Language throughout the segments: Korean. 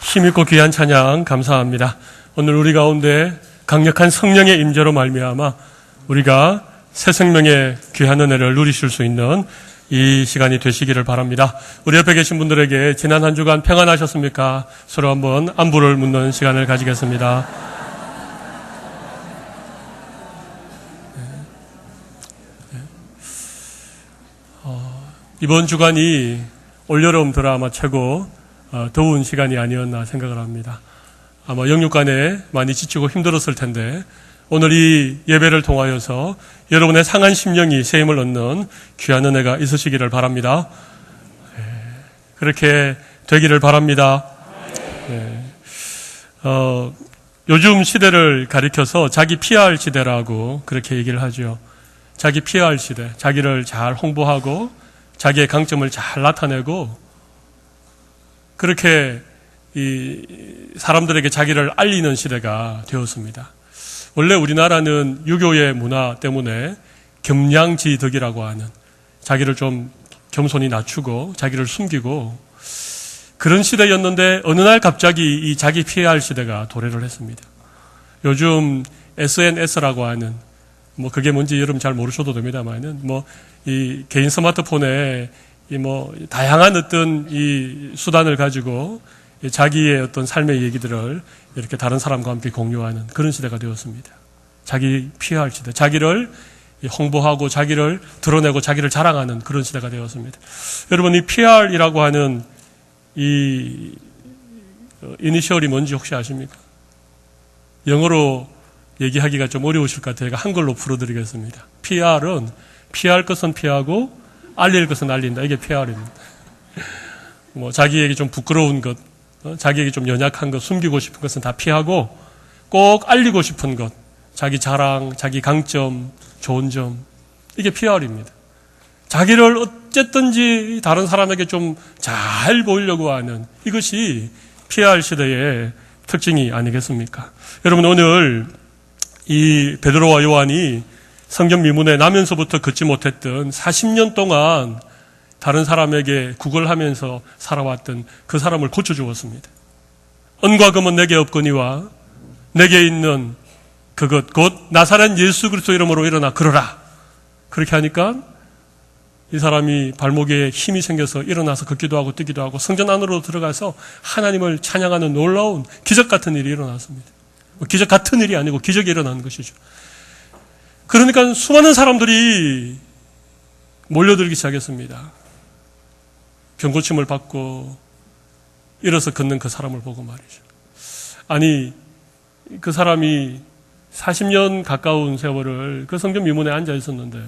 힘있고 귀한 찬양 감사합니다. 오늘 우리 가운데 강력한 성령의 임재로 말미암아 우리가 새 생명의 귀한 은혜를 누리실 수 있는 이 시간이 되시기를 바랍니다. 우리 옆에 계신 분들에게 지난 한 주간 평안하셨습니까? 서로 한번 안부를 묻는 시간을 가지겠습니다. 이번 주간이 올여름 들어 아마 최고 더운 시간이 아니었나 생각을 합니다. 아마 영육간에 많이 지치고 힘들었을 텐데 오늘 이 예배를 통하여서 여러분의 상한 심령이 새 힘을 얻는 귀한 은혜가 있으시기를 바랍니다. 그렇게 되기를 바랍니다. 요즘 시대를 가리켜서 자기 PR 시대라고 그렇게 얘기를 하죠. 자기 PR 시대, 자기를 잘 홍보하고 자기의 강점을 잘 나타내고 그렇게 이 사람들에게 자기를 알리는 시대가 되었습니다. 원래 우리나라는 유교의 문화 때문에 겸양지덕이라고 하는 자기를 좀 겸손히 낮추고 자기를 숨기고 그런 시대였는데 어느 날 갑자기 이 자기 PR 시대가 도래를 했습니다. 요즘 SNS라고 하는 뭐 그게 뭔지 여러분 잘 모르셔도 됩니다만은 뭐 이 개인 스마트폰에 이 뭐 다양한 어떤 이 수단을 가지고 자기의 어떤 삶의 얘기들을 이렇게 다른 사람과 함께 공유하는 그런 시대가 되었습니다. 자기 PR 시대, 자기를 홍보하고 자기를 드러내고 자기를 자랑하는 그런 시대가 되었습니다. 여러분 이 PR이라고 하는 이 이니셜이 뭔지 혹시 아십니까? 영어로 얘기하기가 좀 어려우실 것 같아요. 제가 한글로 풀어드리겠습니다. PR은 피할 것은 피하고 알릴 것은 알린다. 이게 PR입니다. 뭐 자기에게 좀 부끄러운 것, 자기에게 좀 연약한 것, 숨기고 싶은 것은 다 피하고 꼭 알리고 싶은 것, 자기 자랑, 자기 강점, 좋은 점, 이게 PR입니다. 자기를 어쨌든지 다른 사람에게 좀 잘 보이려고 하는 이것이 PR 시대의 특징이 아니겠습니까? 여러분 오늘 이 베드로와 요한이 성경 미문에 나면서부터 긋지 못했던 40년 동안 다른 사람에게 구걸하면서 살아왔던 그 사람을 고쳐주었습니다. 은과 금은 내게 없거니와 내게 있는 그것 곧 나사렛 예수 그리스도 이름으로 일어나 걸어라. 그렇게 하니까 이 사람이 발목에 힘이 생겨서 일어나서 걷기도 하고 뛰기도 하고 성전 안으로 들어가서 하나님을 찬양하는 놀라운 기적 같은 일이 일어났습니다. 기적 같은 일이 아니고 기적이 일어난 것이죠. 그러니까 수많은 사람들이 몰려들기 시작했습니다. 병고침을 받고 일어서 걷는 그 사람을 보고 말이죠. 아니 그 사람이 40년 가까운 세월을 그 성전 미문에 앉아 있었는데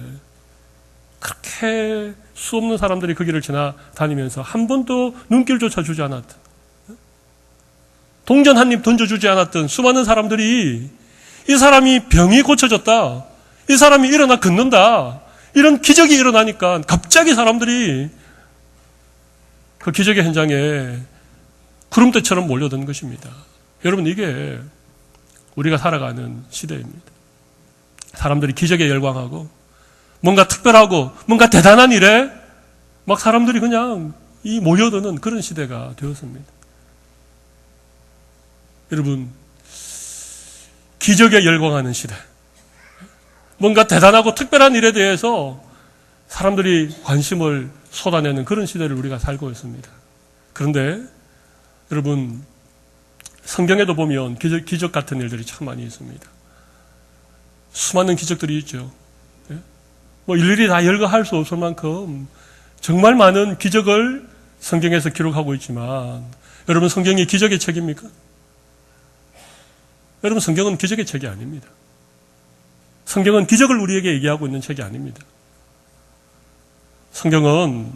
그렇게 수없는 사람들이 그 길을 지나다니면서 한 번도 눈길조차 주지 않았던 동전 한 입 던져주지 않았던 수많은 사람들이 이 사람이 병이 고쳐졌다, 이 사람이 일어나 걷는다, 이런 기적이 일어나니까 갑자기 사람들이 그 기적의 현장에 구름대처럼 몰려든 것입니다. 여러분 이게 우리가 살아가는 시대입니다. 사람들이 기적에 열광하고 뭔가 특별하고 뭔가 대단한 일에 막 사람들이 그냥 이 모여드는 그런 시대가 되었습니다. 여러분 기적에 열광하는 시대, 뭔가 대단하고 특별한 일에 대해서 사람들이 관심을 쏟아내는 그런 시대를 우리가 살고 있습니다. 그런데 여러분 성경에도 보면 기적 같은 일들이 참 많이 있습니다. 수많은 기적들이 있죠. 뭐 일일이 다 열거할 수 없을 만큼 정말 많은 기적을 성경에서 기록하고 있지만 여러분 성경이 기적의 책입니까? 여러분 성경은 기적의 책이 아닙니다. 성경은 기적을 우리에게 얘기하고 있는 책이 아닙니다. 성경은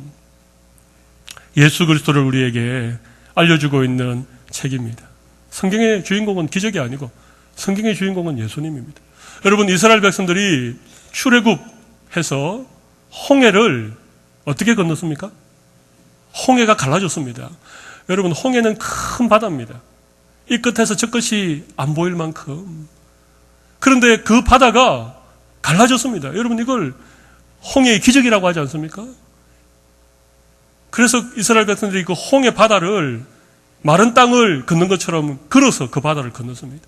예수 그리스도를 우리에게 알려주고 있는 책입니다. 성경의 주인공은 기적이 아니고 성경의 주인공은 예수님입니다. 여러분 이스라엘 백성들이 출애굽해서 홍해를 어떻게 건넜습니까? 홍해가 갈라졌습니다. 여러분 홍해는 큰 바다입니다. 이 끝에서 저 끝이 안 보일 만큼. 그런데 그 바다가 갈라졌습니다. 여러분 이걸 홍해의 기적이라고 하지 않습니까? 그래서 이스라엘 백성들이 그 홍해 바다를 마른 땅을 걷는 것처럼 걸어서 그 바다를 건넜습니다.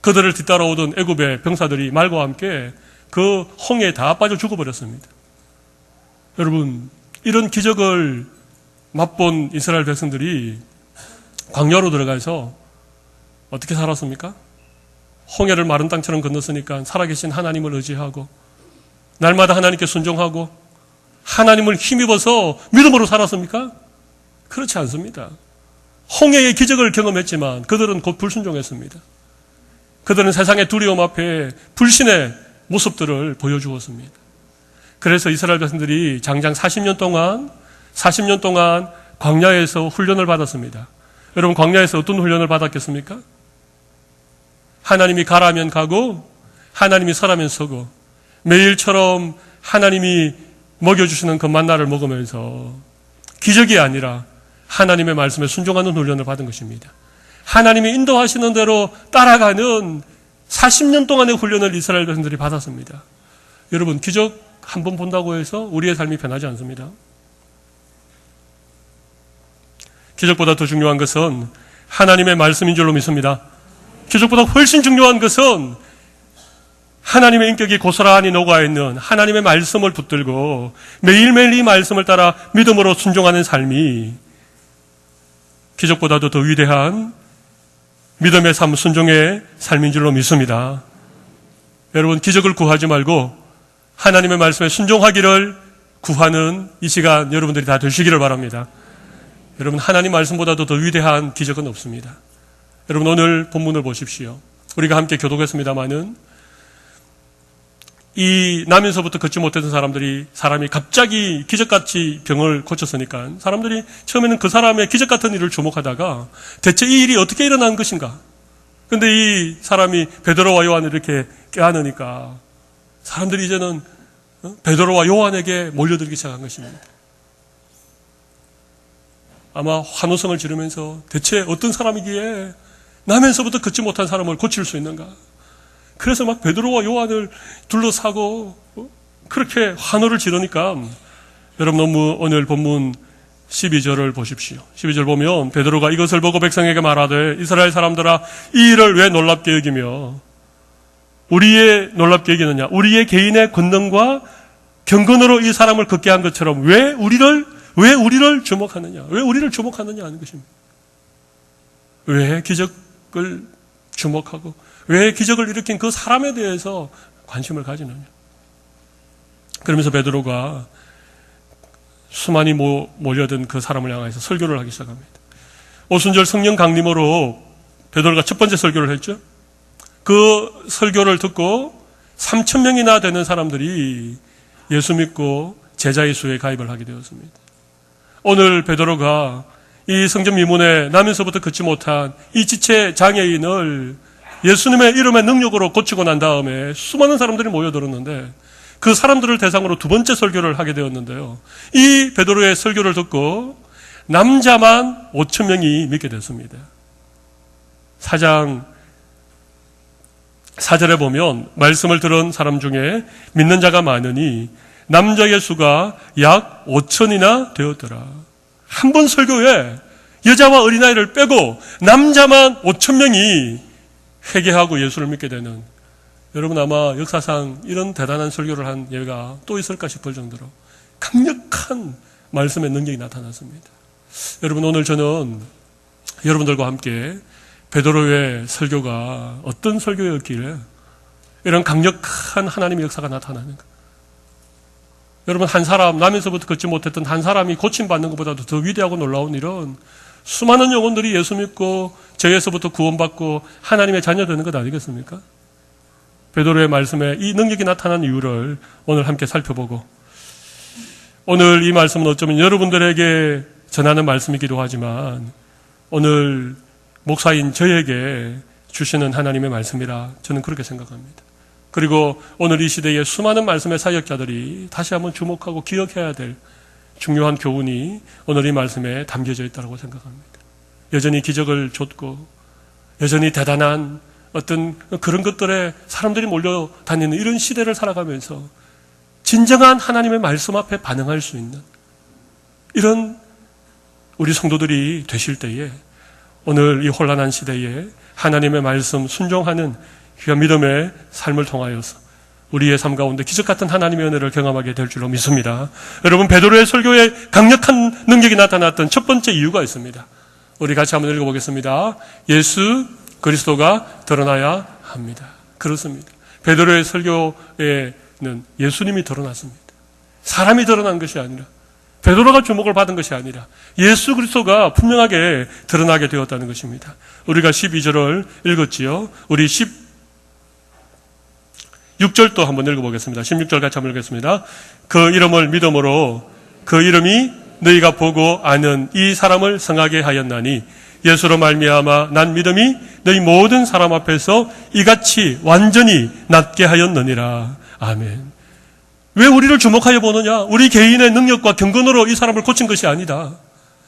그들을 뒤따라오던 애굽의 병사들이 말과 함께 그 홍해에 다 빠져 죽어버렸습니다. 여러분, 이런 기적을 맛본 이스라엘 백성들이 광야로 들어가서 어떻게 살았습니까? 홍해를 마른 땅처럼 건넜으니까 살아계신 하나님을 의지하고 날마다 하나님께 순종하고 하나님을 힘입어서 믿음으로 살았습니까? 그렇지 않습니다. 홍해의 기적을 경험했지만 그들은 곧 불순종했습니다. 그들은 세상의 두려움 앞에 불신의 모습들을 보여주었습니다. 그래서 이스라엘 백성들이 장장 40년 동안 광야에서 훈련을 받았습니다. 여러분, 광야에서 어떤 훈련을 받았겠습니까? 하나님이 가라면 가고 하나님이 서라면 서고 매일처럼 하나님이 먹여주시는 그 만나를 먹으면서 기적이 아니라 하나님의 말씀에 순종하는 훈련을 받은 것입니다. 하나님이 인도하시는 대로 따라가는 40년 동안의 훈련을 이스라엘 백성들이 받았습니다. 여러분, 기적 한 번 본다고 해서 우리의 삶이 변하지 않습니다. 기적보다 더 중요한 것은 하나님의 말씀인 줄로 믿습니다. 기적보다 훨씬 중요한 것은 하나님의 인격이 고스란히 녹아있는 하나님의 말씀을 붙들고 매일매일 이 말씀을 따라 믿음으로 순종하는 삶이 기적보다도 더 위대한 믿음의 삶, 순종의 삶인 줄로 믿습니다. 여러분, 기적을 구하지 말고 하나님의 말씀에 순종하기를 구하는 이 시간 여러분들이 다 되시기를 바랍니다. 여러분, 하나님 말씀보다도 더 위대한 기적은 없습니다. 여러분, 오늘 본문을 보십시오. 우리가 함께 교독했습니다마는 이 나면서부터 걷지 못했던 사람이 갑자기 기적같이 병을 고쳤으니까 사람들이 처음에는 그 사람의 기적 같은 일을 주목하다가 대체 이 일이 어떻게 일어난 것인가? 근데 이 사람이 베드로와 요한을 이렇게 껴안으니까 사람들이 이제는 베드로와 요한에게 몰려들기 시작한 것입니다. 아마 환호성을 지르면서 대체 어떤 사람이기에 나면서부터 걷지 못한 사람을 고칠 수 있는가? 그래서 막 베드로와 요한을 둘러싸고 그렇게 환호를 지르니까 여러분, 너무 오늘 본문 12절을 보십시오. 12절 보면 베드로가 이것을 보고 백성에게 말하되 이스라엘 사람들아, 이 일을 왜 놀랍게 여기며 우리의 놀랍게 여기느냐? 우리의 개인의 권능과 경건으로 이 사람을 걷게 한 것처럼 왜 우리를 주목하느냐? 왜 우리를 주목하느냐 하는 것입니다. 왜 기적을 주목하고 왜 기적을 일으킨 그 사람에 대해서 관심을 가지느냐? 그러면서 베드로가 수많이 몰려든 그 사람을 향해서 설교를 하기 시작합니다. 오순절 성령 강림으로 베드로가 첫 번째 설교를 했죠. 그 설교를 듣고 3,000명이나 되는 사람들이 예수 믿고 제자의 수에 가입을 하게 되었습니다. 오늘 베드로가 이 성전 미문에 나면서부터 걷지 못한 이 지체 장애인을 예수님의 이름의 능력으로 고치고 난 다음에 수많은 사람들이 모여들었는데 그 사람들을 대상으로 두 번째 설교를 하게 되었는데요. 이 베드로의 설교를 듣고 남자만 5,000명이 믿게 됐습니다. 4장 4절에 보면 말씀을 들은 사람 중에 믿는 자가 많으니 남자의 수가 약 5,000이나 되었더라. 한 번 설교에 여자와 어린아이를 빼고 남자만 5,000명이 회개하고 예수를 믿게 되는, 여러분 아마 역사상 이런 대단한 설교를 한 예가 또 있을까 싶을 정도로 강력한 말씀의 능력이 나타났습니다. 여러분, 오늘 저는 여러분들과 함께 베드로의 설교가 어떤 설교였길래 이런 강력한 하나님의 역사가 나타나는가? 여러분, 한 사람, 나면서부터 걷지 못했던 한 사람이 고침받는 것보다도 더 위대하고 놀라운 일은 수많은 영혼들이 예수 믿고 죄에서부터 구원받고 하나님의 자녀 되는 것 아니겠습니까? 베드로의 말씀에 이 능력이 나타난 이유를 오늘 함께 살펴보고, 오늘 이 말씀은 어쩌면 여러분들에게 전하는 말씀이기도 하지만 오늘 목사인 저에게 주시는 하나님의 말씀이라 저는 그렇게 생각합니다. 그리고 오늘 이 시대의 수많은 말씀의 사역자들이 다시 한번 주목하고 기억해야 될 중요한 교훈이 오늘 이 말씀에 담겨져 있다고 생각합니다. 여전히 기적을 좇고 여전히 대단한 어떤 그런 것들에 사람들이 몰려다니는 이런 시대를 살아가면서 진정한 하나님의 말씀 앞에 반응할 수 있는 이런 우리 성도들이 되실 때에 오늘 이 혼란한 시대에 하나님의 말씀 순종하는 귀한 믿음의 삶을 통하여서 우리의 삶 가운데 기적같은 하나님의 은혜를 경험하게 될 줄로 믿습니다. 여러분, 베드로의 설교에 강력한 능력이 나타났던 첫 번째 이유가 있습니다. 우리 같이 한번 읽어보겠습니다. 예수 그리스도가 드러나야 합니다. 그렇습니다. 베드로의 설교에는 예수님이 드러났습니다. 사람이 드러난 것이 아니라, 베드로가 주목을 받은 것이 아니라 예수 그리스도가 분명하게 드러나게 되었다는 것입니다. 우리가 12절을 읽었지요. 우리 16절도 한번 읽어보겠습니다. 16절 같이 한번 읽겠습니다. 그 이름을 믿음으로 그 이름이 너희가 보고 아는 이 사람을 성하게 하였나니 예수로 말미암아 난 믿음이 너희 모든 사람 앞에서 이같이 완전히 낫게 하였느니라. 아멘. 왜 우리를 주목하여 보느냐? 우리 개인의 능력과 경건으로 이 사람을 고친 것이 아니다.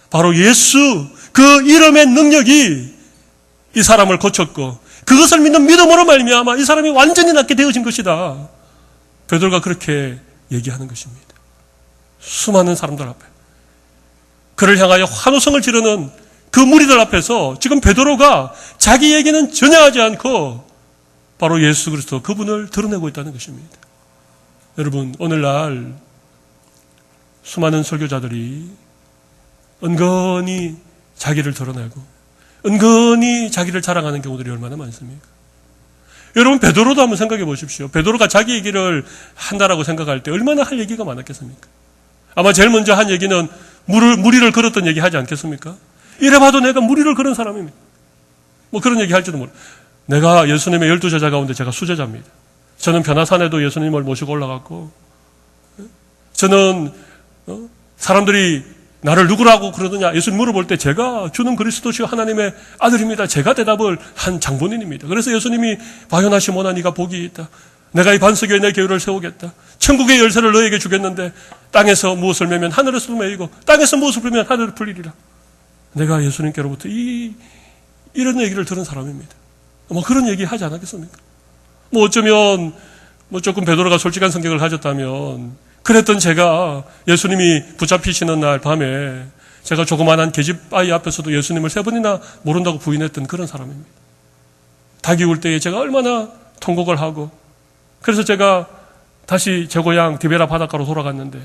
바로 예수, 그 이름의 능력이 이 사람을 고쳤고 그것을 믿는 믿음으로 말미암아 이 사람이 완전히 낫게 되어진 것이다. 베드로가 그렇게 얘기하는 것입니다. 수많은 사람들 앞에 그를 향하여 환호성을 지르는 그 무리들 앞에서 지금 베드로가 자기 얘기는 전혀 하지 않고 바로 예수 그리스도 그분을 드러내고 있다는 것입니다. 여러분, 오늘날 수많은 설교자들이 은근히 자기를 드러내고 은근히 자기를 자랑하는 경우들이 얼마나 많습니까? 여러분, 베드로도 한번 생각해 보십시오. 베드로가 자기 얘기를 한다라고 생각할 때 얼마나 할 얘기가 많았겠습니까? 아마 제일 먼저 한 얘기는 무리를 걸었던 얘기 하지 않겠습니까? 이래봐도 내가 무리를 걸은 사람입니다. 뭐 그런 얘기 할지도 모르. 내가 예수님의 12제자 가운데 제가 수제자입니다. 저는 변화산에도 예수님을 모시고 올라갔고, 저는 사람들이 나를 누구라고 그러느냐 예수님 물어볼 때 제가 주는 그리스도시요 하나님의 아들입니다. 제가 대답을 한 장본인입니다. 그래서 예수님이 바요나 시몬아 네가 복이 있다. 내가 이 반석 위에 내 교회를 세우겠다. 천국의 열쇠를 너에게 주겠는데 땅에서 무엇을 매면 하늘에서 매이고 땅에서 무엇을 풀면 하늘을 풀리리라. 내가 예수님께로부터 이런 얘기를 들은 사람입니다. 뭐 그런 얘기 하지 않았겠습니까? 뭐 어쩌면 뭐 조금 베드로가 솔직한 성격을 가졌다면 그랬던 제가 예수님이 붙잡히시는 날 밤에 제가 조그만한 계집 아이 앞에서도 예수님을 3번이나 모른다고 부인했던 그런 사람입니다. 닭이 울 때에 제가 얼마나 통곡을 하고 그래서 제가 다시 제 고향 디베라 바닷가로 돌아갔는데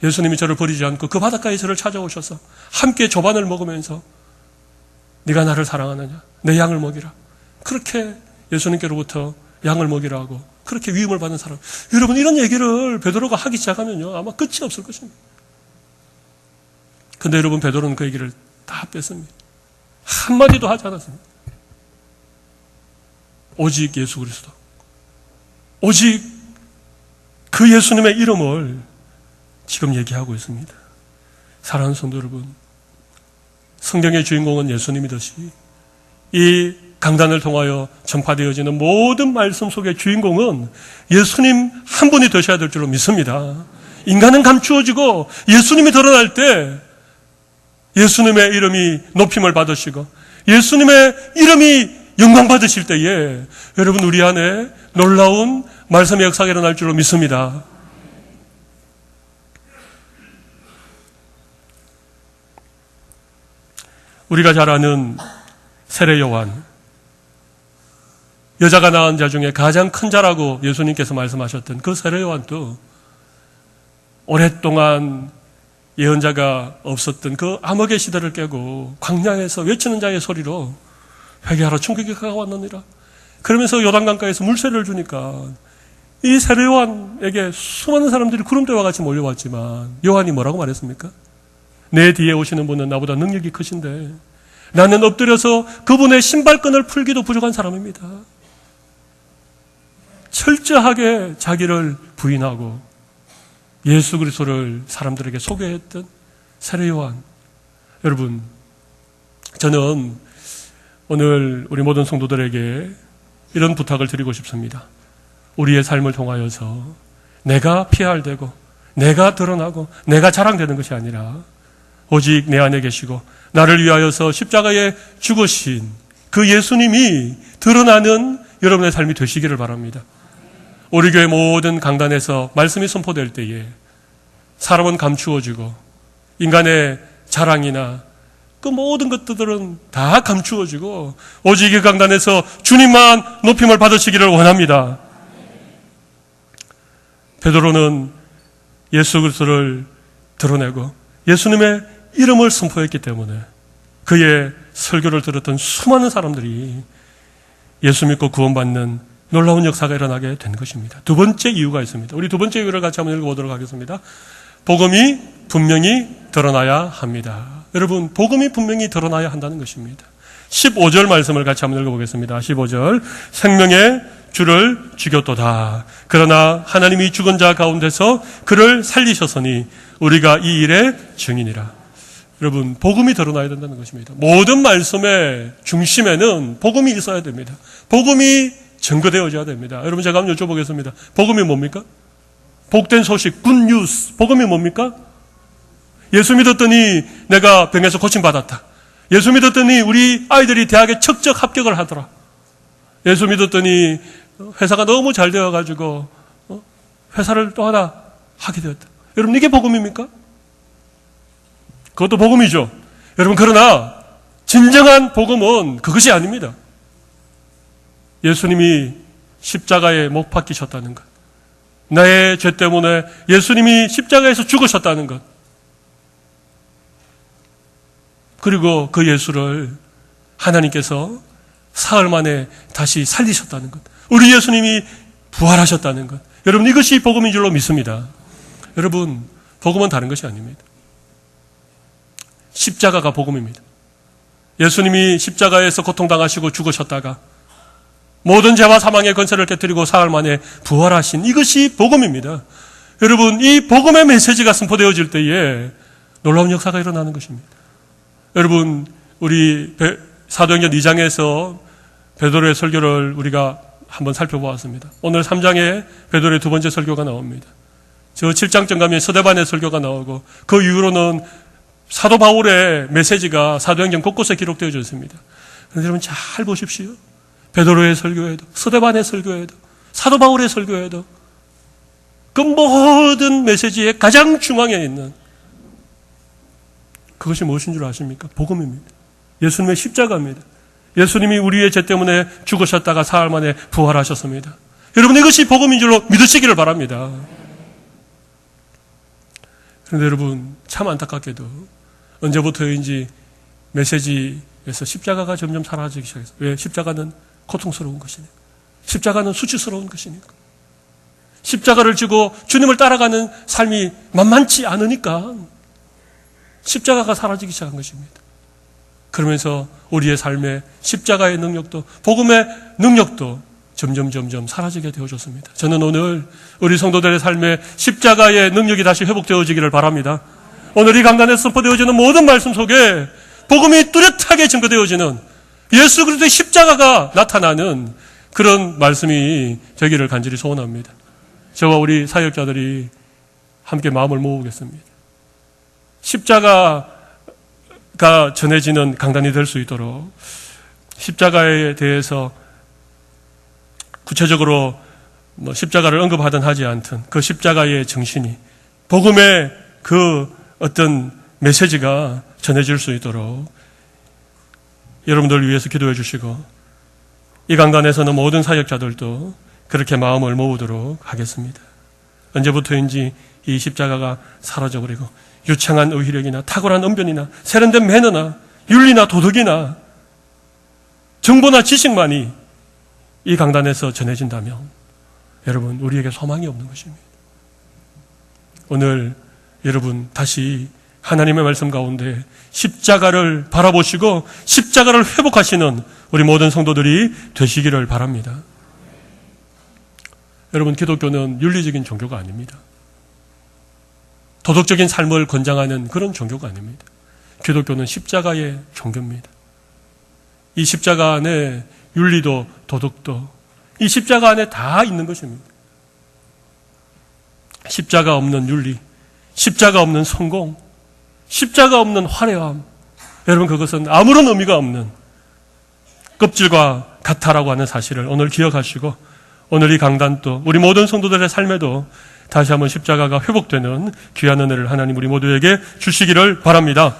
예수님이 저를 버리지 않고 그 바닷가에 저를 찾아오셔서 함께 조반을 먹으면서 네가 나를 사랑하느냐? 내 양을 먹이라. 그렇게 예수님께로부터 양을 먹이라고 그렇게 위임을 받는 사람. 여러분, 이런 얘기를 베드로가 하기 시작하면요 아마 끝이 없을 것입니다. 근데 여러분, 베드로는 그 얘기를 다 뺐습니다. 한마디도 하지 않았습니다. 오직 예수 그리스도, 오직 그 예수님의 이름을 지금 얘기하고 있습니다. 사랑하는 성도 여러분, 성경의 주인공은 예수님이듯이 이 강단을 통하여 전파되어지는 모든 말씀 속의 주인공은 예수님 한 분이 되셔야 될 줄로 믿습니다. 인간은 감추어지고 예수님이 드러날 때 예수님의 이름이 높임을 받으시고 예수님의 이름이 영광 받으실 때에 여러분, 우리 안에 놀라운 말씀의 역사가 일어날 줄로 믿습니다. 우리가 잘 아는 세례 요한, 여자가 낳은 자 중에 가장 큰 자라고 예수님께서 말씀하셨던 그 세례 요한도 오랫동안 예언자가 없었던 그 암흑의 시대를 깨고 광야에서 외치는 자의 소리로 회개하라 충격이 가까웠느니라. 그러면서 요단강가에서 물세례를 주니까 이 세례 요한에게 수많은 사람들이 구름대와 같이 몰려왔지만 요한이 뭐라고 말했습니까? 내 뒤에 오시는 분은 나보다 능력이 크신데 나는 엎드려서 그분의 신발끈을 풀기도 부족한 사람입니다. 철저하게 자기를 부인하고 예수 그리스도를 사람들에게 소개했던 세례 요한. 여러분, 저는 오늘 우리 모든 성도들에게 이런 부탁을 드리고 싶습니다. 우리의 삶을 통하여서 내가 PR되고 내가 드러나고 내가 자랑되는 것이 아니라 오직 내 안에 계시고 나를 위하여서 십자가에 죽으신 그 예수님이 드러나는 여러분의 삶이 되시기를 바랍니다. 우리 교회 모든 강단에서 말씀이 선포될 때에 사람은 감추어지고 인간의 자랑이나 그 모든 것들은 다 감추어지고 오직 이 강단에서 주님만 높임을 받으시기를 원합니다. 베드로는 예수 그리스도를 드러내고 예수님의 이름을 선포했기 때문에 그의 설교를 들었던 수많은 사람들이 예수 믿고 구원받는 놀라운 역사가 일어나게 된 것입니다. 두 번째 이유가 있습니다. 우리 두 번째 이유를 같이 한번 읽어보도록 하겠습니다. 복음이 분명히 드러나야 합니다. 여러분, 복음이 분명히 드러나야 한다는 것입니다. 15절 말씀을 같이 한번 읽어보겠습니다. 15절, 생명의 주를 죽였도다. 그러나 하나님이 죽은 자 가운데서 그를 살리셨으니 우리가 이 일의 증인이라. 여러분, 복음이 드러나야 된다는 것입니다. 모든 말씀의 중심에는 복음이 있어야 됩니다. 복음이 증거되어져야 됩니다. 여러분, 제가 한번 여쭤보겠습니다. 복음이 뭡니까? 복된 소식, 굿뉴스. 복음이 뭡니까? 예수 믿었더니 내가 병에서 고침받았다. 예수 믿었더니 우리 아이들이 대학에 척척 합격을 하더라. 예수 믿었더니 회사가 너무 잘 되어가지고 회사를 또 하나 하게 되었다. 여러분, 이게 복음입니까? 그것도 복음이죠. 여러분, 그러나 진정한 복음은 그것이 아닙니다. 예수님이 십자가에 못 박히셨다는 것, 나의 죄 때문에 예수님이 십자가에서 죽으셨다는 것, 그리고 그 예수를 하나님께서 사흘 만에 다시 살리셨다는 것, 우리 예수님이 부활하셨다는 것, 여러분, 이것이 복음인 줄로 믿습니다. 여러분, 복음은 다른 것이 아닙니다. 십자가가 복음입니다. 예수님이 십자가에서 고통당하시고 죽으셨다가 모든 죄와 사망의 권세를 깨뜨리고 사흘 만에 부활하신 이것이 복음입니다. 여러분, 이 복음의 메시지가 선포되어질 때에 놀라운 역사가 일어나는 것입니다. 여러분, 우리 사도행전 2장에서 베드로의 설교를 우리가 한번 살펴보았습니다. 오늘 3장에 베드로의 두 번째 설교가 나옵니다. 저 7장쯤 가면 서대반의 설교가 나오고 그 이후로는 사도 바울의 메시지가 사도행전 곳곳에 기록되어져 있습니다. 그런데 여러분 잘 보십시오. 베드로의 설교에도, 서대반의 설교에도, 사도 바울의 설교에도 그 모든 메시지의 가장 중앙에 있는 그것이 무엇인 줄 아십니까? 복음입니다. 예수님의 십자가입니다. 예수님이 우리의 죄 때문에 죽으셨다가 사흘 만에 부활하셨습니다. 여러분, 이것이 복음인 줄로 믿으시기를 바랍니다. 그런데 여러분, 참 안타깝게도 언제부터인지 메시지에서 십자가가 점점 사라지기 시작했어요. 왜? 십자가는 고통스러운 것이니까. 십자가는 수치스러운 것이니까. 십자가를 지고 주님을 따라가는 삶이 만만치 않으니까 십자가가 사라지기 시작한 것입니다. 그러면서 우리의 삶에 십자가의 능력도, 복음의 능력도 점점 사라지게 되어졌습니다. 저는 오늘 우리 성도들의 삶에 십자가의 능력이 다시 회복되어지기를 바랍니다. 오늘 이 강단에서 선포되어지는 모든 말씀 속에 복음이 뚜렷하게 증거되어지는 예수 그리스도의 십자가가 나타나는 그런 말씀이 되기를 간절히 소원합니다. 저와 우리 사역자들이 함께 마음을 모으겠습니다. 십자가가 전해지는 강단이 될 수 있도록 십자가에 대해서 구체적으로 십자가를 언급하든 하지 않든 그 십자가의 정신이, 복음의 그 어떤 메시지가 전해질 수 있도록 여러분들을 위해서 기도해 주시고, 이 강단에서는 모든 사역자들도 그렇게 마음을 모으도록 하겠습니다. 언제부터인지 이 십자가가 사라져버리고 유창한 의희력이나 탁월한 언변이나 세련된 매너나 윤리나 도덕이나 정보나 지식만이 이 강단에서 전해진다면 여러분, 우리에게 소망이 없는 것입니다. 오늘 여러분 다시 하나님의 말씀 가운데 십자가를 바라보시고 십자가를 회복하시는 우리 모든 성도들이 되시기를 바랍니다. 여러분, 기독교는 윤리적인 종교가 아닙니다. 도덕적인 삶을 권장하는 그런 종교가 아닙니다. 기독교는 십자가의 종교입니다. 이 십자가 안에 윤리도 도덕도 이 십자가 안에 다 있는 것입니다. 십자가 없는 윤리, 십자가 없는 성공, 십자가 없는 화려함, 여러분 그것은 아무런 의미가 없는 껍질과 같아라고 하는 사실을 오늘 기억하시고, 오늘 이 강단도 우리 모든 성도들의 삶에도 다시 한번 십자가가 회복되는 귀한 은혜를 하나님 우리 모두에게 주시기를 바랍니다.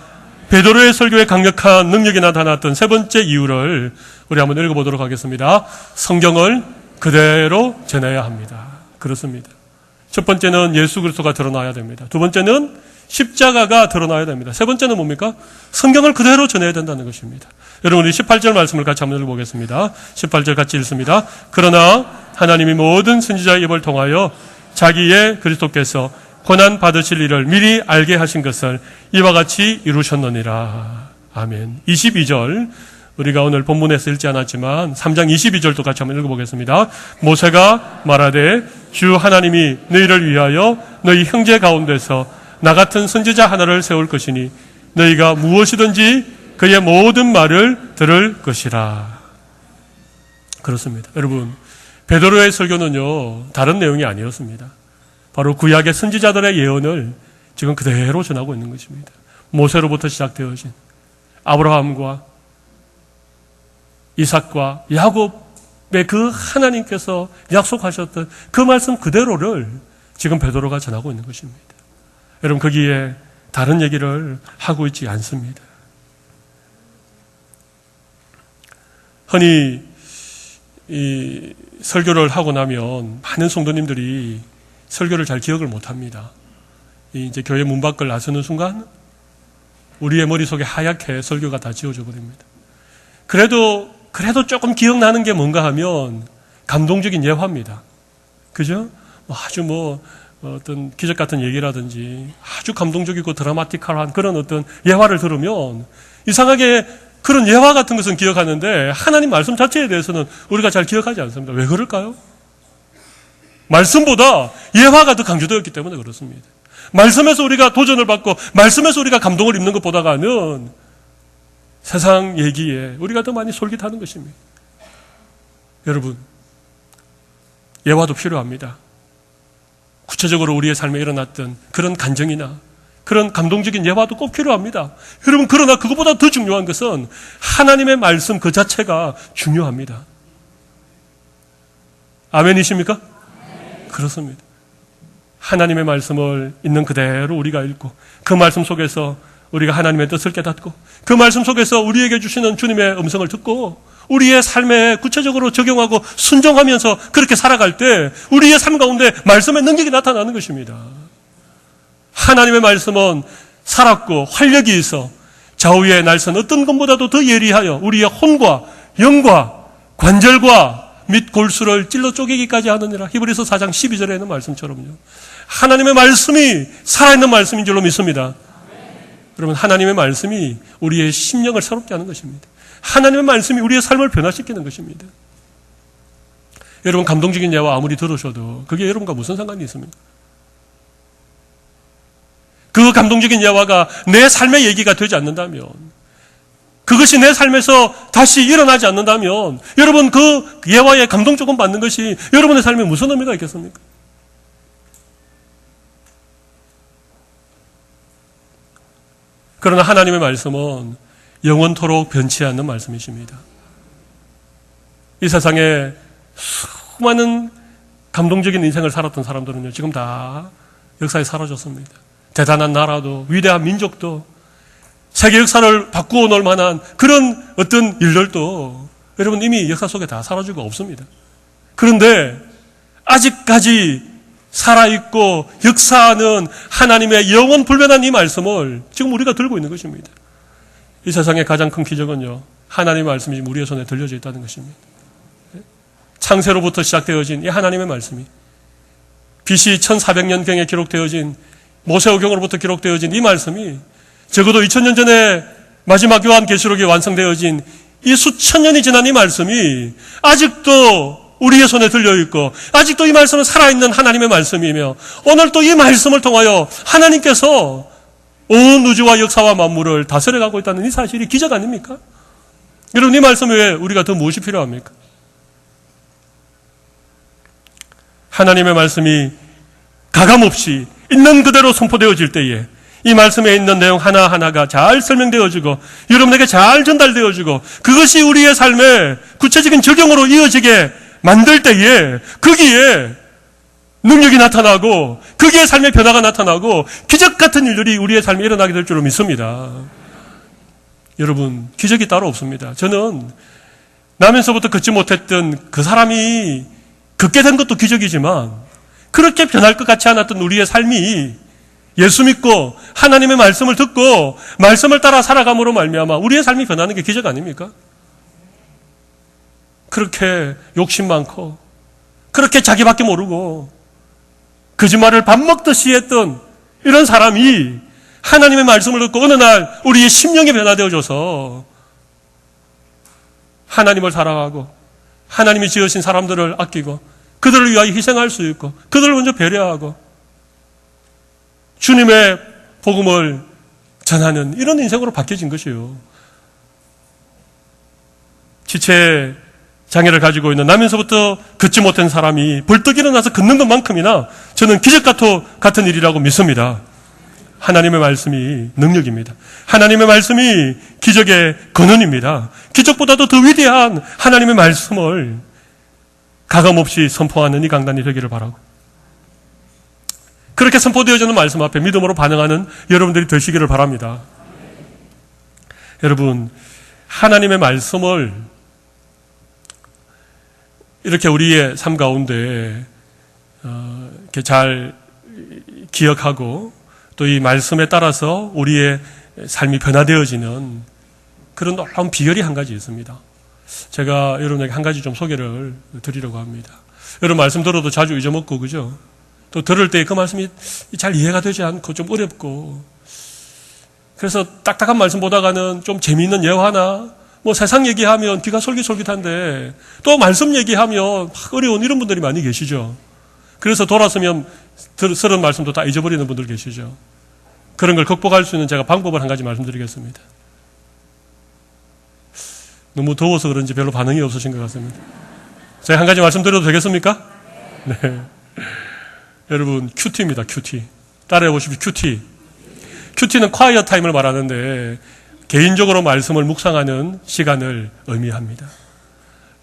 베드로의 설교에 강력한 능력이 나타났던 세 번째 이유를 우리 한번 읽어보도록 하겠습니다. 성경을 그대로 전해야 합니다. 그렇습니다. 첫 번째는 예수 그리스도가 드러나야 됩니다. 두 번째는 십자가가 드러나야 됩니다. 세 번째는 뭡니까? 성경을 그대로 전해야 된다는 것입니다. 여러분, 우리 18절 말씀을 같이 한번 읽어보겠습니다. 18절 같이 읽습니다. 그러나 하나님이 모든 선지자의 입을 통하여 자기의 그리스도께서 고난 받으실 일을 미리 알게 하신 것을 이와 같이 이루셨느니라. 아멘. 22절, 우리가 오늘 본문에서 읽지 않았지만 3장 22절도 같이 한번 읽어보겠습니다. 모세가 말하되 주 하나님이 너희를 위하여 너희 형제 가운데서 나 같은 선지자 하나를 세울 것이니 너희가 무엇이든지 그의 모든 말을 들을 것이라. 그렇습니다. 여러분, 베드로의 설교는요, 다른 내용이 아니었습니다. 바로 구약의 선지자들의 예언을 지금 그대로 전하고 있는 것입니다. 모세로부터 시작되어진 아브라함과 이삭과 야곱의 그 하나님께서 약속하셨던 그 말씀 그대로를 지금 베드로가 전하고 있는 것입니다. 여러분, 거기에 다른 얘기를 하고 있지 않습니다. 흔히 이 설교를 하고 나면 많은 성도님들이 설교를 잘 기억을 못합니다. 이제 교회 문 밖을 나서는 순간 우리의 머릿속에 하얗게 설교가 다 지워져 버립니다. 그래도 조금 기억나는 게 뭔가 하면 감동적인 예화입니다. 그죠? 아주 어떤 기적 같은 얘기라든지 아주 감동적이고 드라마틱한 그런 어떤 예화를 들으면 이상하게 그런 예화 같은 것은 기억하는데 하나님 말씀 자체에 대해서는 우리가 잘 기억하지 않습니다. 왜 그럴까요? 말씀보다 예화가 더 강조되었기 때문에 그렇습니다. 말씀에서 우리가 도전을 받고 말씀에서 우리가 감동을 입는 것보다는 세상 얘기에 우리가 더 많이 솔깃하는 것입니다. 여러분, 예화도 필요합니다. 구체적으로 우리의 삶에 일어났던 그런 간증이나 그런 감동적인 예화도 꼭 필요합니다. 여러분, 그러나 그것보다 더 중요한 것은 하나님의 말씀 그 자체가 중요합니다. 아멘이십니까? 그렇습니다. 하나님의 말씀을 있는 그대로 우리가 읽고 그 말씀 속에서 우리가 하나님의 뜻을 깨닫고 그 말씀 속에서 우리에게 주시는 주님의 음성을 듣고 우리의 삶에 구체적으로 적용하고 순종하면서 그렇게 살아갈 때 우리의 삶 가운데 말씀의 능력이 나타나는 것입니다. 하나님의 말씀은 살았고 활력이 있어 좌우의 날선 어떤 것보다도 더 예리하여 우리의 혼과 영과 관절과 및 골수를 찔러 쪼개기까지 하느니라. 히브리서 4장 12절에 있는 말씀처럼요. 하나님의 말씀이 살아있는 말씀인 줄로 믿습니다. 여러분, 하나님의 말씀이 우리의 심령을 새롭게 하는 것입니다. 하나님의 말씀이 우리의 삶을 변화시키는 것입니다. 여러분, 감동적인 예화 아무리 들으셔도 그게 여러분과 무슨 상관이 있습니까? 그 감동적인 예화가 내 삶의 얘기가 되지 않는다면, 그것이 내 삶에서 다시 일어나지 않는다면 여러분, 그 예화에 감동 조금 받는 것이 여러분의 삶에 무슨 의미가 있겠습니까? 그러나 하나님의 말씀은 영원토록 변치 않는 말씀이십니다. 이 세상에 수많은 감동적인 인생을 살았던 사람들은요, 지금 다 역사에 사라졌습니다. 대단한 나라도 위대한 민족도 세계 역사를 바꾸어 놓을 만한 그런 어떤 일들도 여러분 이미 역사 속에 다 사라지고 없습니다. 그런데 아직까지 살아있고 역사하는 하나님의 영원 불변한 이 말씀을 지금 우리가 들고 있는 것입니다. 이 세상의 가장 큰 기적은요, 하나님의 말씀이 지금 우리의 손에 들려져 있다는 것입니다. 창세로부터 시작되어진 이 하나님의 말씀이 BC 1400년경에 기록되어진 모세오경으로부터 기록되어진 이 말씀이 적어도 2000년 전에 마지막 요한계시록이 완성되어진 이 수천 년이 지난 이 말씀이 아직도 우리의 손에 들려있고 아직도 이 말씀은 살아있는 하나님의 말씀이며 오늘 또 이 말씀을 통하여 하나님께서 온 우주와 역사와 만물을 다스려가고 있다는 이 사실이 기적 아닙니까? 여러분, 이 말씀 외에 우리가 더 무엇이 필요합니까? 하나님의 말씀이 가감없이 있는 그대로 선포되어질 때에 이 말씀에 있는 내용 하나하나가 잘 설명되어지고 여러분에게 잘 전달되어지고 그것이 우리의 삶에 구체적인 적용으로 이어지게 만들 때에 거기에 능력이 나타나고 거기에 삶의 변화가 나타나고 기적 같은 일들이 우리의 삶에 일어나게 될 줄로 믿습니다. 여러분, 기적이 따로 없습니다. 저는 나면서부터 걷지 못했던 그 사람이 걷게 된 것도 기적이지만 그렇게 변할 것 같지 않았던 우리의 삶이 예수 믿고 하나님의 말씀을 듣고 말씀을 따라 살아감으로 말미암아 우리의 삶이 변하는 게 기적 아닙니까? 그렇게 욕심 많고 그렇게 자기밖에 모르고 거짓말을 밥 먹듯이 했던 이런 사람이 하나님의 말씀을 듣고 어느 날 우리의 심령이 변화되어져서 하나님을 사랑하고 하나님이 지으신 사람들을 아끼고 그들을 위하여 희생할 수 있고 그들을 먼저 배려하고 주님의 복음을 전하는 이런 인생으로 바뀌어진 것이요. 지체 장애를 가지고 있는 나면서부터 걷지 못한 사람이 벌떡 일어나서 걷는 것만큼이나 저는 기적 같은 일이라고 믿습니다. 하나님의 말씀이 능력입니다. 하나님의 말씀이 기적의 근원입니다. 기적보다도 더 위대한 하나님의 말씀을 가감없이 선포하는 이 강단이 되기를 바라고 그렇게 선포되어지는 말씀 앞에 믿음으로 반응하는 여러분들이 되시기를 바랍니다. 여러분, 하나님의 말씀을 이렇게 우리의 삶 가운데 이렇게 잘 기억하고 또 이 말씀에 따라서 우리의 삶이 변화되어지는 그런 놀라운 비결이 한 가지 있습니다. 제가 여러분에게 한 가지 좀 소개를 드리려고 합니다. 여러분 말씀 들어도 자주 잊어먹고 그죠? 또 들을 때 그 말씀이 잘 이해가 되지 않고 좀 어렵고 그래서 딱딱한 말씀 보다가는 좀 재미있는 예화나 뭐 세상 얘기하면 귀가 솔깃솔깃한데 또 말씀 얘기하면 막 어려운 이런 분들이 많이 계시죠. 그래서 돌아서면 들은 말씀도 다 잊어버리는 분들 계시죠. 그런 걸 극복할 수 있는 제가 방법을 한 가지 말씀드리겠습니다. 너무 더워서 그런지 별로 반응이 없으신 것 같습니다. 제가 한 가지 말씀드려도 되겠습니까? 네. 여러분, 큐티입니다. 큐티. 따라해 보십시오. 큐티. 큐티는 콰이어 타임을 말하는데 개인적으로 말씀을 묵상하는 시간을 의미합니다.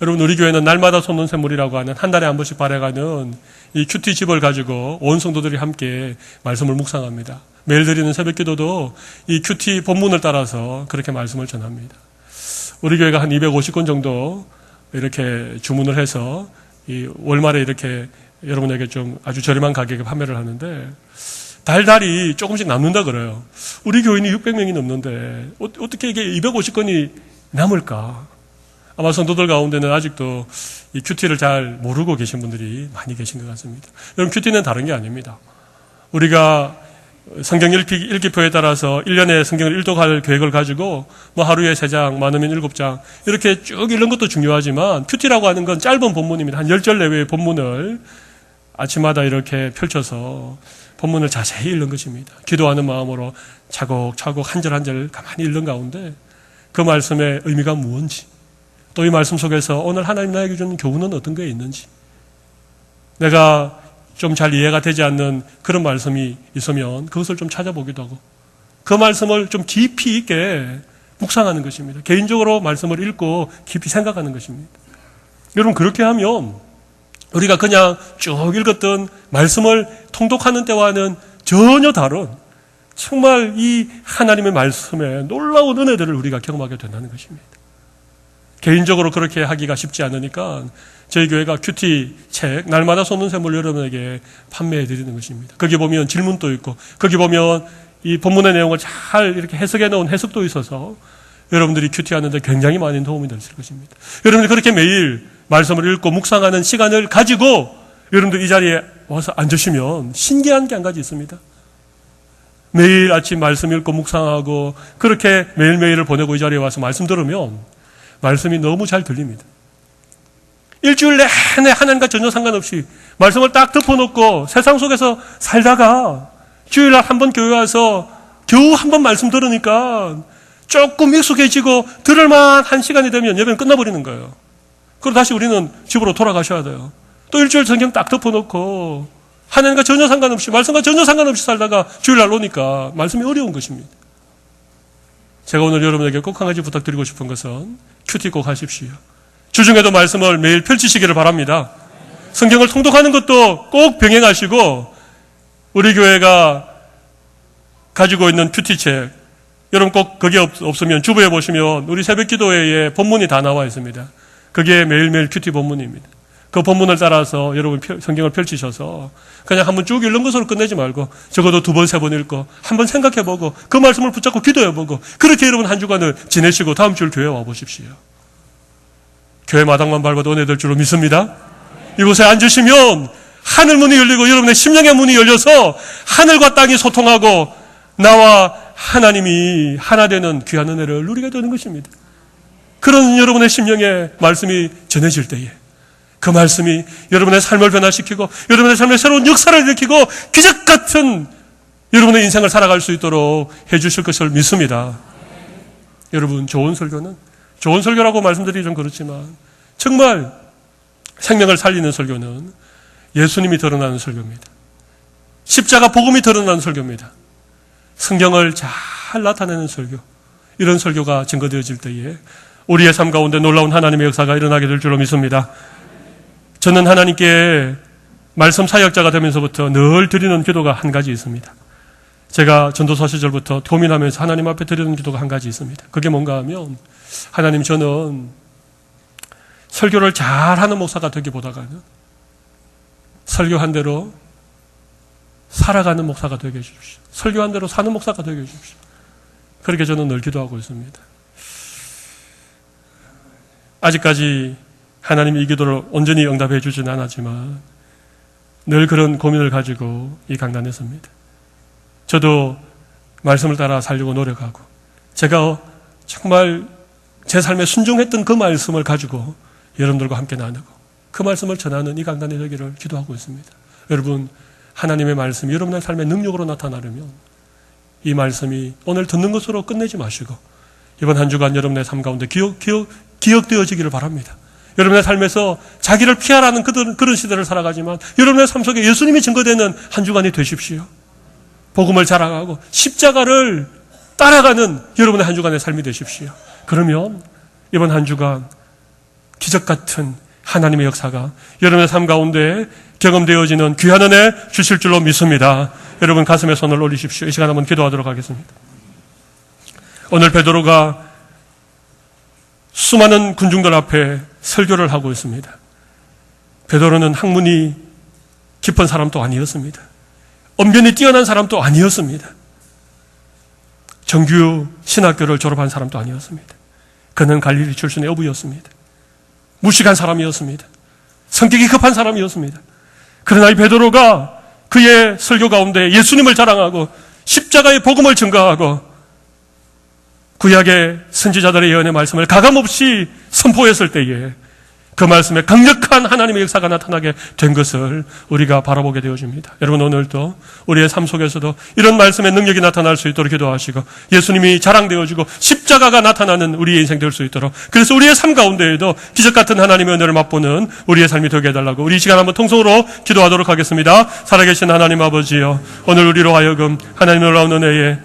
여러분, 우리 교회는 날마다 솟는 샘물이라고 하는 한 달에 한 번씩 발행하는 이 큐티 집을 가지고 온 성도들이 함께 말씀을 묵상합니다. 매일 드리는 새벽 기도도 이 큐티 본문을 따라서 그렇게 말씀을 전합니다. 우리 교회가 한 250권 정도 이렇게 주문을 해서 이 월말에 이렇게 여러분에게 좀 아주 저렴한 가격에 판매를 하는데 달달이 조금씩 남는다 그래요. 우리 교인이 600명이 넘는데 어떻게 이게 250권이 남을까? 아마 성도들 가운데는 아직도 이 큐티를 잘 모르고 계신 분들이 많이 계신 것 같습니다. 여러분, 큐티는 다른 게 아닙니다. 우리가 성경 읽기표에 따라서 1년에 성경을 일독할 계획을 가지고 뭐 하루에 3장, 많으면 7장 이렇게 쭉 읽는 것도 중요하지만 큐티라고 하는 건 짧은 본문입니다. 한 10절 내외의 본문을 아침마다 이렇게 펼쳐서 본문을 자세히 읽는 것입니다. 기도하는 마음으로 차곡차곡 한 절 한 절 가만히 읽는 가운데 그 말씀의 의미가 무엇인지 또 이 말씀 속에서 오늘 하나님 나에게 주는 교훈은 어떤 게 있는지 내가 좀 잘 이해가 되지 않는 그런 말씀이 있으면 그것을 좀 찾아보기도 하고 그 말씀을 좀 깊이 있게 묵상하는 것입니다. 개인적으로 말씀을 읽고 깊이 생각하는 것입니다. 여러분, 그렇게 하면 우리가 그냥 쭉 읽었던 말씀을 통독하는 때와는 전혀 다른 정말 이 하나님의 말씀에 놀라운 은혜들을 우리가 경험하게 된다는 것입니다. 개인적으로 그렇게 하기가 쉽지 않으니까 저희 교회가 큐티 책 날마다 솟는 샘물 여러분에게 판매해 드리는 것입니다. 거기 보면 질문도 있고 거기 보면 이 본문의 내용을 잘 이렇게 해석해 놓은 해석도 있어서 여러분들이 큐티 하는데 굉장히 많은 도움이 될 것입니다. 여러분들이 그렇게 매일 말씀을 읽고 묵상하는 시간을 가지고 여러분들 이 자리에 와서 앉으시면 신기한 게 한 가지 있습니다. 매일 아침 말씀 읽고 묵상하고 그렇게 매일매일을 보내고 이 자리에 와서 말씀 들으면 말씀이 너무 잘 들립니다. 일주일 내내 하나님과 전혀 상관없이 말씀을 딱 덮어놓고 세상 속에서 살다가 주일날 한 번 교회 와서 겨우 한 번 말씀 들으니까 조금 익숙해지고 들을만한 시간이 되면 예배는 끝나버리는 거예요. 그리고 다시 우리는 집으로 돌아가셔야 돼요. 또 일주일 성경 딱 덮어놓고 하나님과 전혀 상관없이 말씀과 전혀 상관없이 살다가 주일날 오니까 말씀이 어려운 것입니다. 제가 오늘 여러분에게 꼭 한 가지 부탁드리고 싶은 것은 큐티 꼭 하십시오. 주중에도 말씀을 매일 펼치시기를 바랍니다. 성경을 통독하는 것도 꼭 병행하시고 우리 교회가 가지고 있는 큐티책 여러분 꼭 그게 없으면 주부에 보시면 우리 새벽 기도회에 본문이 다 나와 있습니다. 그게 매일매일 큐티 본문입니다. 그 본문을 따라서 여러분 성경을 펼치셔서 그냥 한번 쭉 읽는 것으로 끝내지 말고 적어도 2번, 3번 읽고 한번 생각해보고 그 말씀을 붙잡고 기도해보고 그렇게 여러분 한 주간을 지내시고 다음 주일 교회 와보십시오. 교회 마당만 밟아도 은혜 될 줄로 믿습니다. 이곳에 앉으시면 하늘 문이 열리고 여러분의 심령의 문이 열려서 하늘과 땅이 소통하고 나와 하나님이 하나 되는 귀한 은혜를 누리게 되는 것입니다. 그런 여러분의 심령의 말씀이 전해질 때에 그 말씀이 여러분의 삶을 변화시키고 여러분의 삶에 새로운 역사를 일으키고 기적 같은 여러분의 인생을 살아갈 수 있도록 해주실 것을 믿습니다. 여러분, 좋은 설교라고 말씀드리기 좀 그렇지만 정말 생명을 살리는 설교는 예수님이 드러나는 설교입니다. 십자가 복음이 드러나는 설교입니다. 성경을 잘 나타내는 설교, 이런 설교가 증거되어질 때에 우리의 삶 가운데 놀라운 하나님의 역사가 일어나게 될 줄로 믿습니다. 저는 하나님께 말씀 사역자가 되면서부터 늘 드리는 기도가 한 가지 있습니다. 제가 전도사 시절부터 고민하면서 하나님 앞에 드리는 기도가 한 가지 있습니다. 그게 뭔가 하면, 하나님, 저는 설교를 잘하는 목사가 되기보다는 설교한 대로 살아가는 목사가 되게 해주십시오. 설교한 대로 사는 목사가 되게 해주십시오. 그렇게 저는 늘 기도하고 있습니다. 아직까지 하나님이 이 기도를 온전히 응답해 주지는 않았지만 늘 그런 고민을 가지고 이 강단에 섭니다. 저도 말씀을 따라 살려고 노력하고 제가 정말 제 삶에 순종했던 그 말씀을 가지고 여러분들과 함께 나누고 그 말씀을 전하는 이 강단이 되기를 기도하고 있습니다. 여러분, 하나님의 말씀이 여러분의 삶의 능력으로 나타나려면 이 말씀이 오늘 듣는 것으로 끝내지 마시고 이번 한 주간 여러분의 삶 가운데 기억되어지기를 바랍니다. 여러분의 삶에서 자기를 피하라는 그런 시대를 살아가지만 여러분의 삶 속에 예수님이 증거되는 한 주간이 되십시오. 복음을 자랑하고 십자가를 따라가는 여러분의 한 주간의 삶이 되십시오. 그러면 이번 한 주간 기적 같은 하나님의 역사가 여러분의 삶 가운데 경험되어지는 귀한 은혜 주실 줄로 믿습니다. 여러분 가슴에 손을 올리십시오. 이 시간 한번 기도하도록 하겠습니다. 오늘 베드로가 수많은 군중들 앞에 설교를 하고 있습니다. 베드로는 학문이 깊은 사람도 아니었습니다. 언변이 뛰어난 사람도 아니었습니다. 정규 신학교를 졸업한 사람도 아니었습니다. 그는 갈릴리 출신의 어부였습니다. 무식한 사람이었습니다. 성격이 급한 사람이었습니다. 그러나 이 베드로가 그의 설교 가운데 예수님을 자랑하고 십자가의 복음을 증거하고 구약의 선지자들의 예언의 말씀을 가감없이 선포했을 때에 그 말씀에 강력한 하나님의 역사가 나타나게 된 것을 우리가 바라보게 되어집니다. 여러분, 오늘도 우리의 삶 속에서도 이런 말씀의 능력이 나타날 수 있도록 기도하시고 예수님이 자랑되어지고 십자가가 나타나는 우리의 인생 될 수 있도록, 그래서 우리의 삶 가운데에도 기적같은 하나님의 은혜를 맛보는 우리의 삶이 되게 해달라고 우리 이 시간 한번 통성으로 기도하도록 하겠습니다. 살아계신 하나님 아버지여, 오늘 우리로 하여금 하나님의 놀라운 은혜에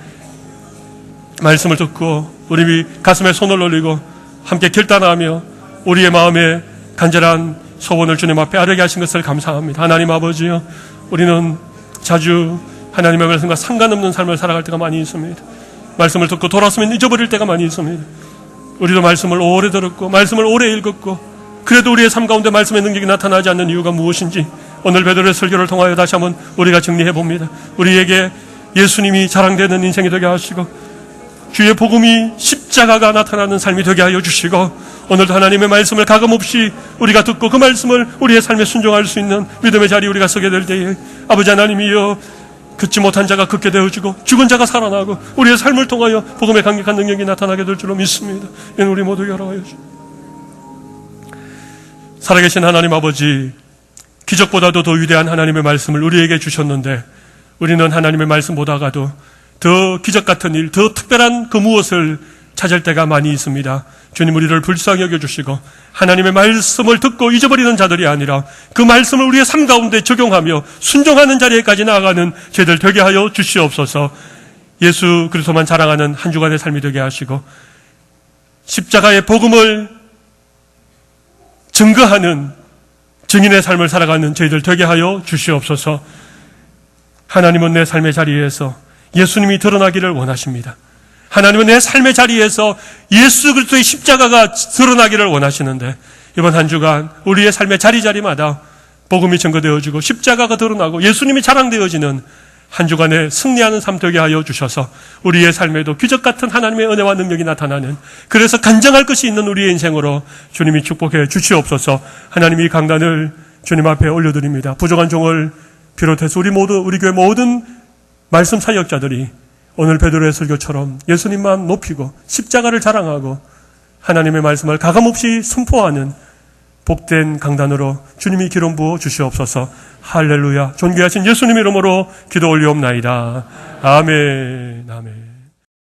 말씀을 듣고 우리 가슴에 손을 올리고 함께 결단하며 우리의 마음에 간절한 소원을 주님 앞에 아뢰게 하신 것을 감사합니다. 하나님 아버지요, 우리는 자주 하나님의 말씀과 상관없는 삶을 살아갈 때가 많이 있습니다. 말씀을 듣고 돌아서면 잊어버릴 때가 많이 있습니다. 우리도 말씀을 오래 들었고 말씀을 오래 읽었고 그래도 우리의 삶 가운데 말씀의 능력이 나타나지 않는 이유가 무엇인지 오늘 베드로의 설교를 통하여 다시 한번 우리가 정리해 봅니다. 우리에게 예수님이 자랑되는 인생이 되게 하시고 주의 복음이 십자가가 나타나는 삶이 되게 하여 주시고 오늘도 하나님의 말씀을 가감없이 우리가 듣고 그 말씀을 우리의 삶에 순종할 수 있는 믿음의 자리에 우리가 서게 될 때에 아버지 하나님이여, 걷지 못한 자가 걷게 되어지고 죽은 자가 살아나고 우리의 삶을 통하여 복음의 강력한 능력이 나타나게 될 줄로 믿습니다. 이는 우리 모두 열어하여 주시옵소서. 살아계신 하나님 아버지, 기적보다도 더 위대한 하나님의 말씀을 우리에게 주셨는데 우리는 하나님의 말씀보다가도 더 기적 같은 일, 더 특별한 그 무엇을 찾을 때가 많이 있습니다. 주님, 우리를 불쌍히 여겨주시고 하나님의 말씀을 듣고 잊어버리는 자들이 아니라 그 말씀을 우리의 삶 가운데 적용하며 순종하는 자리에까지 나아가는 저희들 되게 하여 주시옵소서. 예수 그리스도만 자랑하는 한 주간의 삶이 되게 하시고 십자가의 복음을 증거하는 증인의 삶을 살아가는 저희들 되게 하여 주시옵소서. 하나님은 내 삶의 자리에서 예수님이 드러나기를 원하십니다. 하나님은 내 삶의 자리에서 예수 그리스도의 십자가가 드러나기를 원하시는데 이번 한 주간 우리의 삶의 자리마다 복음이 증거되어지고 십자가가 드러나고 예수님이 자랑되어지는 한 주간에 승리하는 삶 되게 하여 주셔서 우리의 삶에도 기적 같은 하나님의 은혜와 능력이 나타나는, 그래서 간증할 것이 있는 우리의 인생으로 주님이 축복해 주시옵소서. 하나님이 강단을 주님 앞에 올려드립니다. 부족한 종을 비롯해서 우리 교회 모든 말씀 사역자들이 오늘 베드로의 설교처럼 예수님만 높이고 십자가를 자랑하고 하나님의 말씀을 가감없이 선포하는 복된 강단으로 주님이 기름 부어 주시옵소서. 할렐루야. 존귀하신 예수님 이름으로 기도 올리옵나이다. 아멘. 아멘.